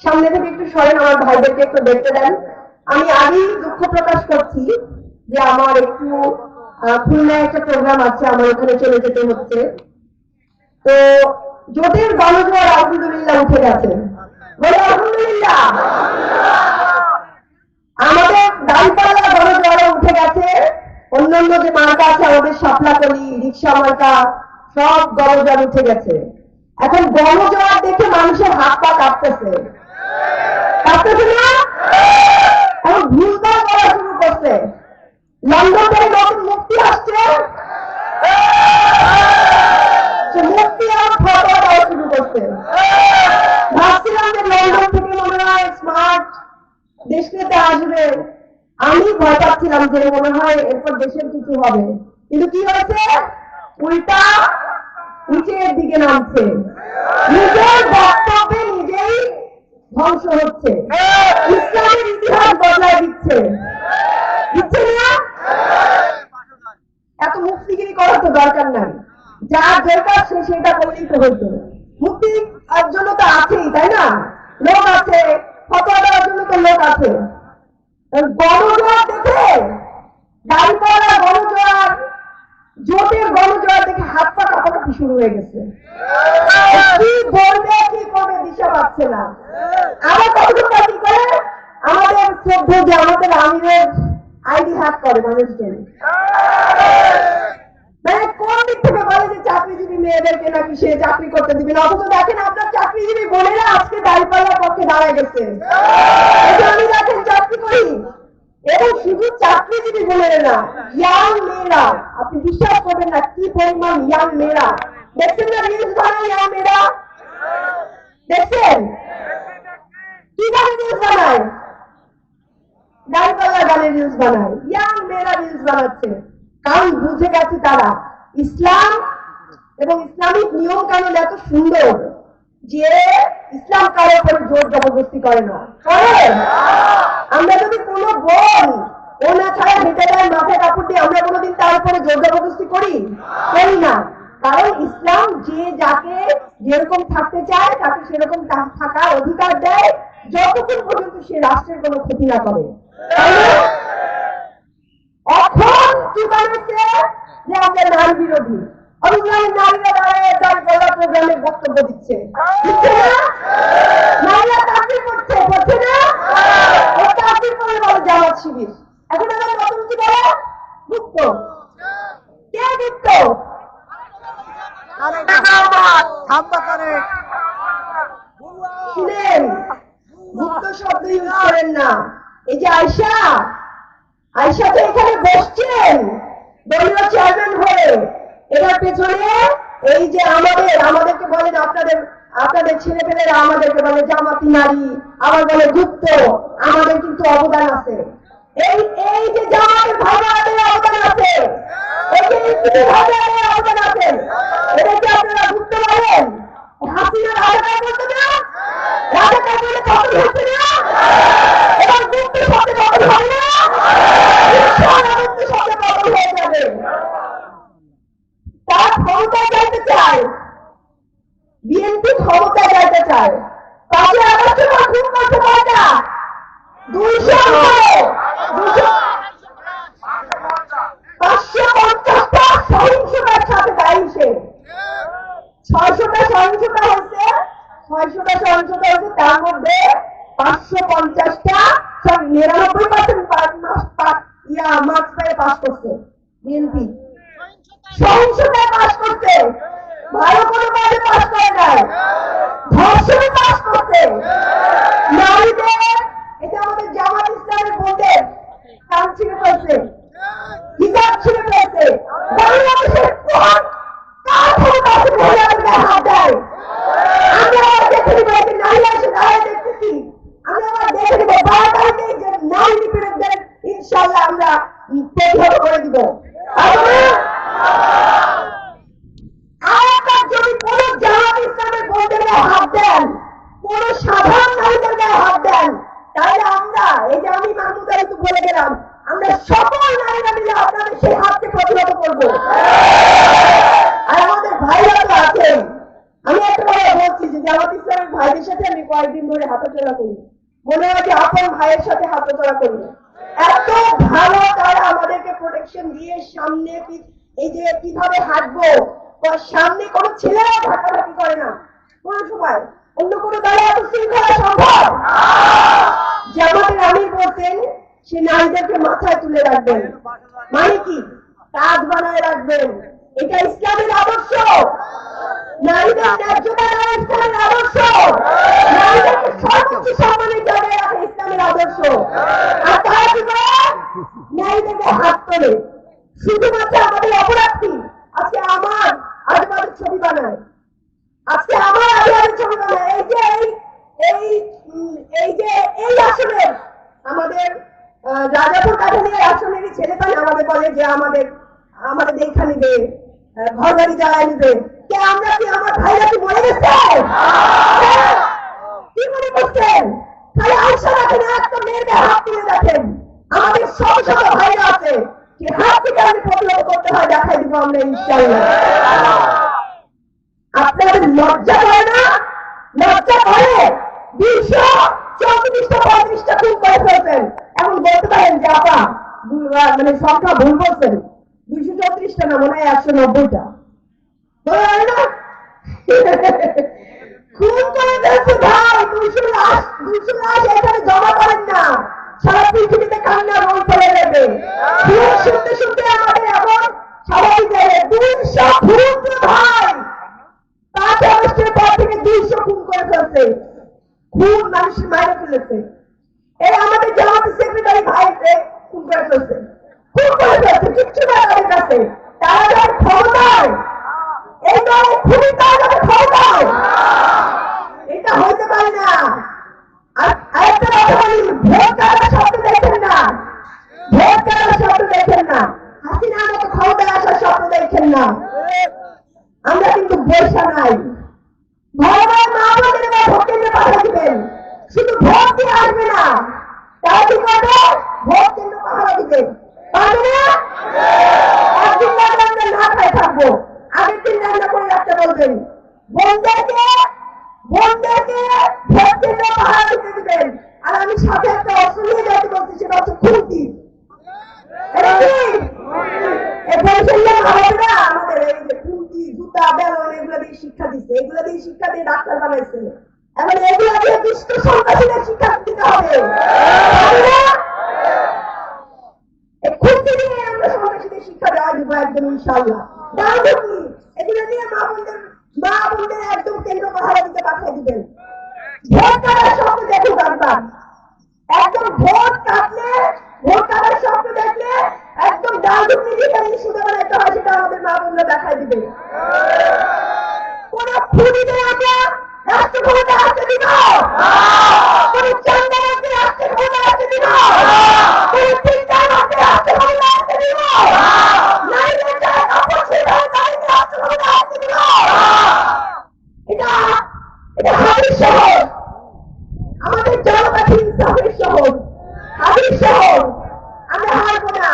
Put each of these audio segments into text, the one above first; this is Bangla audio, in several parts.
সামনে থেকে একটু সরেন, আমার ভাইদেরকে একটু দেখতে দেন। আমি আগেই দুঃখ প্রকাশ করছি যে আমার একটু খুলনায় একটা প্রোগ্রাম আছে, আমার ওখানে চলে যেতে হচ্ছে। তো জোটের গণজোয়ার আলহামদুলিল্লাহ উঠে গেছে, বলে আলহামদুলিল্লাহ। আমাদের দাঁড়িপাল্লা গণজোয়ারে উঠে গেছে, অন্যান্য যে মার্কা আছে আমাদের শাপলাকলি, রিক্সা মার্কা, সব গণজোয়ার উঠে গেছে। এখন গণজোয়ার দেখে মানুষের হাত পা কাঁপতেছে, কাঁপতেছে না? এখন ভুলভাল করা শুরু করছে। লন্ডন থেকে নতুন মুক্তি আসছে, মুক্তি আর ফটোয়া দেওয়া শুরু করছে। ভাবছিলাম যে লন্ডন থেকে মনে হয় স্মার্ট দেশকে আসবে, আমি ভয় পাচ্ছিলাম যে মনে হয় এরপর দেশের কিছু হবে, কিন্তু কি হয়েছে? উল্টা নিচের দিকে নামছে, নিজের বক্তব্যে নিজেই ধ্বংস হচ্ছে, ইসলামের ইতিহাস বদলায় দিচ্ছে, দিচ্ছে না? এত মুক্তিগিরি করার তো দরকার নাই, যা দরকার সেটা করলেই তো হইতো। মুক্তি জন্য তো আছেই, তাই না? লোক আছে, ফতোয়া দেওয়ার জন্য তো লোক আছে। গণজোয়ার দেখে, দাঁড়িপাল্লা গণজোয়ার, জোটের গণজোয়ার দেখে হাত পা কাঁপাকাঁপি শুরু হয়ে গেছে। কি বলবে কি করবে দিশা পাচ্ছে না। আবার কতটুকু কি করে আমাদের শ্রদ্ধ যে আমাদের আমিরের আইডি হ্যাক করে মানুষজন, মানে কোন দিক থেকে বলে যে চাকরিজীবী মেয়েদেরকে নাকি সে চাকরি করতে দিবে না, অথচ দেখেন আপনার চাকরিজীবী বোনেরা আজকে দাঁড়িপাল্লার পক্ষে দাঁড়ায় গেছে। আমি দেখেন চাকরি করি, এবং শুধু চাকরিজীবী বোনেরা না, ইয়াং মেয়েরা, আপনি বিশ্বাস করবেন না কি পরিমাণ ইয়াং মেয়েরা। দেখছেন না রিলস বানায় ইয়াং মেয়েরা? দেখছেন কিভাবে রিলস বানায়? দাঁড়িপাল্লা গানের রিলস বানায়, ইয়াং মেয়েরা রিলস বানাচ্ছে। কারণ বুঝে গেছে তারা ইসলাম এবং ইসলামিক নিয়ম কানুন এত সুন্দর যে ইসলাম কারোর উপরে জোর জবরদস্তি করে না। আমরা যদি কোনো বোন ও না ছাড়া হেঁটে যায় মাথায় কাপড় দিয়ে, আমরা কোনোদিন তার উপরে জোর জবরদস্তি করি না। কারণ ইসলাম যে যাকে যেরকম থাকতে চায় তাকে সেরকম থাকার অধিকার দেয়, যতক্ষণ পর্যন্ত সে রাষ্ট্রের কোনো ক্ষতি না করে। এখন কি বানাচ্ছে যে আমরা নারী বিরোধী, অভিযানের নারীরা দাঁড়ায় দাঁড়িপাল্লা প্রোগ্রামে বক্তব্য দিচ্ছে, দিচ্ছে না? নারীরা চাকরি করছে, করছে না? ও চাকরি করে বলে জামাত শিবির। এখন আমরা নতুন কি বলে? গুপ্ত। কে গুপ্ত? শুনেন, গুপ্ত শব্দ ইউজ করেন না। এই যে আয়শা তো এখানে বসছেন দলীয় চেয়ারম্যান হয়ে, এটার পেছনে এই যে আমাদেরকে বলেন আপনাদের ছেলেপেলেরা আমাদেরকে বলে জামাতি নারী, আবার বলে গুপ্ত, আমাদের কিন্তু অবদান আছে। এই যে জামাতের ভাইদের অবদান আছে, এই যে ইসলামী ভাইদের অবদান আছে, এটাকে আপনারা গুপ্ত বলেন? হাসিনার রাজাকার বলতে না, রাজাকার বলে কত হচ্ছে না, এবং গুপ্ত শব্দে কত হবে না, গুপ্ত শব্দে কত হয়ে যাবে। তার ক্ষমতা চাইতে চায়, বিএনপি ক্ষমতা চাইতে চায়। 5ই আগস্টে খুন করছে কয়টা? 550টা সহিংসতার সাথে দায়ী সে। 600টা সহিংসতা হয়েছে, তার মধ্যে 550টা 99% মার্কস পেয়ে পাস করছে বিএনপি। সহিংসতায় পাস করছে, ভালো কোনো কাজে পাস করে নাই, ধর্ষণে পাস করছে। নারীদের, এটা আমাদের জামাত ইসলামের বোনদের কান ছিঁড়ে ফেলছে, হিজাব ছিঁড়ে ফেলছে। বাংলাদেশের কোন কার ক্ষমতা আছে মহিলাদের গায়ে হাত দেয়? আমরা আবার দেখে নিব, এতে নারীরা এসে দাঁড়ায় দেখতেছি, আমরা আবার দেখে নিব 12 তারিখে যে নারী নিপীড়কদের ইনশাআল্লাহ আমরা প্রতিহত করে দিব। আর যদি কোন জামাত ইসলামের বোনদের গায়ে হাত দেন, কোন সাধারণ নারীদের গায়ে হাত দেন, তাহলে আমরা, এই যে আমি মাহমুদ আলী বলে গেলাম, আমরা সকল নারীরা মিলে আপনাদের সেই হাতকে প্রতিহত করবো। আর আমাদের ভাইরা তো আছেন, আমি একটা কয়েকদিন ধরে হাঁটাচলা করি, মনে হয় যে আপন ভাইয়ের সাথে হাঁটাচলা করি। এত ভালো তারা আমাদেরকে প্রোটেকশন দিয়ে সামনে এই যে কিভাবে হাঁটবো, সামনে কোনো ছেলেরা ধাক্কাধাক্কি করে না কোনো সময়। অন্য কোনো দলে এত শৃঙ্খলা সম্ভব? জামাতের আমির বলতেন সে নারীদেরকে মাথায় তুলে রাখবেন, মানে কি কাজ বানায় রাখবেন। এটা ইসলামের আদর্শ। নারীদের ন্যায্যতা দেওয়া ইসলামের আদর্শ। নারীদেরকে সর্বোচ্চ সম্মানের জায়গায় রাখে ইসলামের আদর্শ। আর তারা কি করে? নারীদেরকে হাত তোলে। শুধুমাত্র আমাদের অপরাধ কি? আজকে আমার আজেবাজে ছবি বানায়, আজকে আমার আজেবাজে ছবি বানায়। এই আসনের আমাদের রাজাপুর কাঠালিয়ার আসনেরই ছেলে পান আমাদের বলে যে আমাদের দেখা নিবে, ঘর বাড়ি জ্বালায় নিবে। কে আমরা কি, আমার ভাইরা কি মরে গেছে? কি মনে করছেন? খালি আইসা রাখেন, একটা মেয়েকে হাত তুলে রাখেন। আমাদের শত শত ভাইরা আছে, কি হাত থেকে আমি প্রতিরোধ করতে হয় দেখাই দিব আমরা ইনশাআল্লাহ। আপনাদের লজ্জা করে না? লজ্জা করে? 234টা খুন করে ফেলছেন। এখন বলতে পারেন যে আপা মানে সংখ্যা ভুল বলছেন, 234টা না, মনে হয় 190টা। খুন করে ফেলছে ভাই। 200 লাশ এখানে জমা করেন না, সারা পৃথিবীতে কান্না রোল পড়ে যাবে। খুন শুনতে শুনতে আমাদের এমন স্বাভাবিক যাবে। 200 খুন ভাই, 5 আগস্টের পর থেকে 200 খুন করে ফেলছে। খুন মানুষ মারে ফেলেছে। এই আমাদের জামাতের সেক্রেটারি ভাইকে খুন করে ফেলছে, খুন করে ফেলছে। কিচ্ছু না তাদের কাছে। তারা যখন ক্ষমতায়, এই দলে খুবই তারা যখন ক্ষমতায়, এটা হইতে পারে না। আর আরেকটা কথা বলি, ভোট কাটার শব্দ দেখেন না, ভোট কাটার শব্দ দেখেন না, হাসিনার মতো ক্ষমতায় আসার শব্দ দেখেন না। আমরা কিন্তু বৈশা নাই। ঘরে ঘরে মা বোনেদের ভোট কেন্দ্রে পাঠা দিবেন, শুধু ভোট দিয়ে আসবে না, তারা কি করবে? ভোট কেন্দ্র পাহারা দিবেন, পারবে না? একদিন রান্না আমরা না খাই থাকবো, আগের দিন রান্না করে রাখতে বলবেন। বোনদেরকে ভোট কেন্দ্র পাহারা দিতে দিবেন। আর আমি সাথে একটা অস্ত্র নিয়ে যাইতে বলছি, সেটা হচ্ছে খুঁটি। এটা কি আমাদের এই যে খুঁটি, জুতা, বেলন, এগুলো দিয়ে শিক্ষা দিচ্ছে, এগুলো দিয়ে শিক্ষা দিয়ে ডাক্তার বানাইছে। এখন এগুলো দিয়ে দুষ্ট সন্ত্রাসীদের শিক্ষা দিতে হবে। খুঁটি দিয়ে আমরা সন্ত্রাসীদের শিক্ষা দেওয়া দিব একদম ইনশাআল্লাহ। এগুলো দিয়ে মা বোনদের একদম কেন্দ্র পাহারা দিতে পাঠিয়ে দিবেন। ভোট কাটার শব্দ দেখুক একবার, একদম ভোট কাটলে, ভোট কাটার শব্দ দেখলে একদম ডালডুবি দিয়ে শুধু বানাইতে হয়, সেটা আমাদের মা বোনরা দেখাই দিবে। কোন খুনিদের আমরা রাষ্ট্র ক্ষমতা আসতে দিব? কোন চান্দাবাজকে রাষ্ট্র ক্ষমতা আসতে দিব? কোন চিন্তাবাজকে রাষ্ট্র ক্ষমতা আসতে দিব? নারীদের যারা কাপড় ছিল তাদেরকে রাষ্ট্র ক্ষমতা আসতে দিব? এটা হাদিস শহর, আমাদের জনপাঠী ইনসাফের শহর, হাদিস শহর। আমরা হারবো না,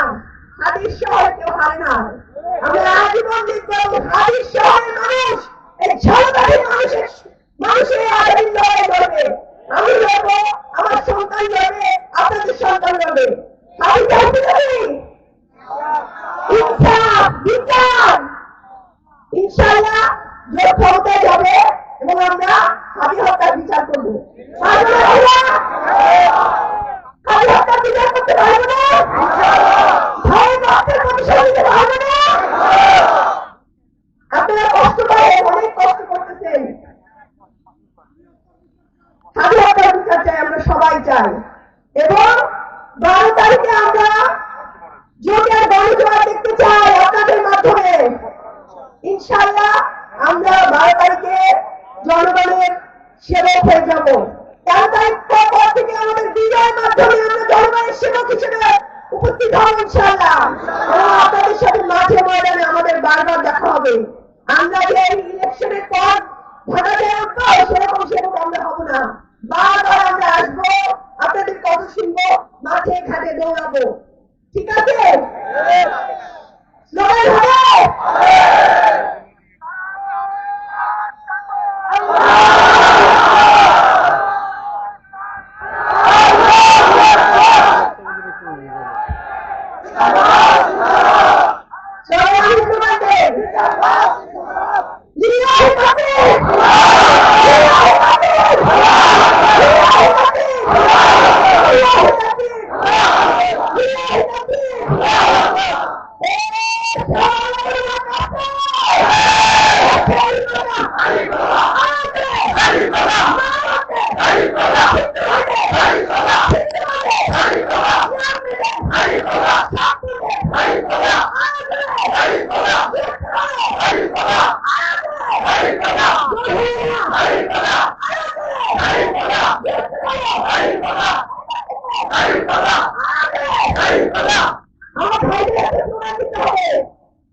হাদিস শহরে কেউ হারে না। আমরা আজীবন দেখবো হাদিস শহরের মানুষ, এই জনপাঠীর মানুষের আগামী লড়াই লড়বে। আমি লড়বো, আমার সন্তান লড়বে, আপনাদের সন্তান লড়বে। হাদিস আসতে যাবে ইনসাফ, বিচার। ইনশাআল্লাহ যে ক্ষমতায় যাবে এবং আমরা হাদি হত্যার বিচার করবো। হাদি হত্যার বিচার করতে পারবো না, ভাইয়ের রক্তের প্রতিশোধ নিতে পারবো না। আপনারা কষ্ট করেন, অনেক কষ্ট করতেছেন। হাদি হত্যার বিচার চাই, আমরা সবাই চাই। এবং 12 তারিখে আমরা জোটের গণজোয়ার দেখতে চাই আপনাদের মাধ্যমে। ইনশাআল্লাহ আমরা 12 তারিখে জনগণের সেবক হয়ে যাব। 13 তারিখ পর থেকে আমাদের বিজয়ের মাধ্যমে আমরা জনগণের সেবক হিসেবে উপস্থিত হব ইনশাআল্লাহ। এবং আপনাদের সাথে মাঠে ময়দানে আমাদের বারবার দেখা হবে। আমরা যে ইলেকশনের পর ঢাকাতে উঠবো, সেরকম সেবক আমরা হব না। বারবার আমরা আসবো, আপনাদের কথা শুনবো, মাঠে ঘাটে দৌড়াবো। ঠিক আছে? স্লোগান হবে? সবাই মুসলমানদের লিল্লাহি তাকবীর, আমার ভাইদেরকে প্রমাণ দিতে হবে।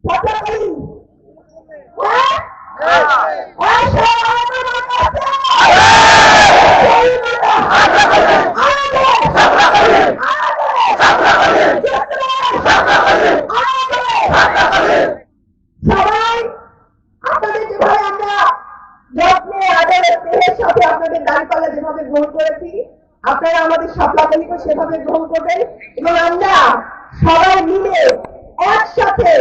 কথা বলি, সবাই আপনাদের যেভাবে আমরা যত্নে আদরের স্নেহের সাথে আপনাদের দাঁড়িপাল্লা যেভাবে গ্রহণ করেছি, আপনারা আমাদের স্বপ্নাবলীকে সেভাবে গ্রহণ করবেন এবং আমরা সবাই মিলে একসাথে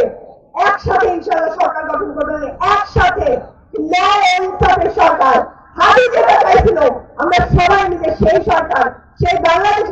একসাথে ইনশাআল্লাহ সরকার গঠন করবেন। একসাথে ন্যায় ও ইনসাফের সরকার, হাদি যেটা চাইছিল আমরা সবাই মিলে সেই সরকার, সেই বাংলাদেশ